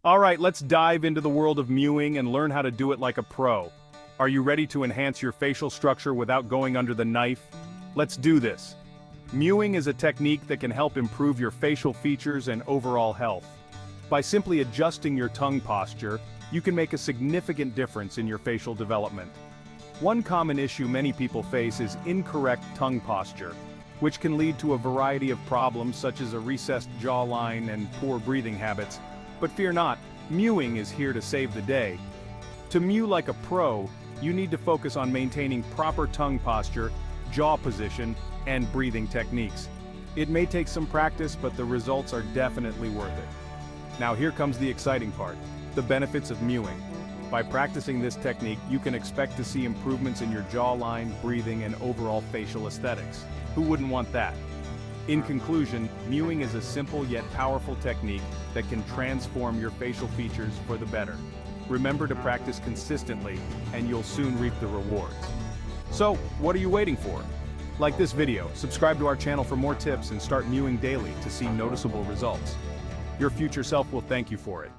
Alright, let's dive into the world of mewing and learn how to do it like a pro. Are you ready to enhance your facial structure without going under the knife? Let's do this. Mewing is a technique that can help improve your facial features and overall health. By simply adjusting your tongue posture, you can make a significant difference in your facial development. One common issue many people face is incorrect tongue posture, which can lead to a variety of problems such as a recessed jawline and poor breathing habits. But fear not, mewing is here to save the day. To mew like a pro, you need to focus on maintaining proper tongue posture, jaw position, and breathing techniques. It may take some practice, but the results are definitely worth it. Now here comes the exciting part, the benefits of mewing. By practicing this technique, you can expect to see improvements in your jawline, breathing, and overall facial aesthetics. Who wouldn't want that? In conclusion, mewing is a simple yet powerful technique that can transform your facial features for the better. Remember to practice consistently, and you'll soon reap the rewards. So, what are you waiting for? Like this video, subscribe to our channel for more tips, and start mewing daily to see noticeable results. Your future self will thank you for it.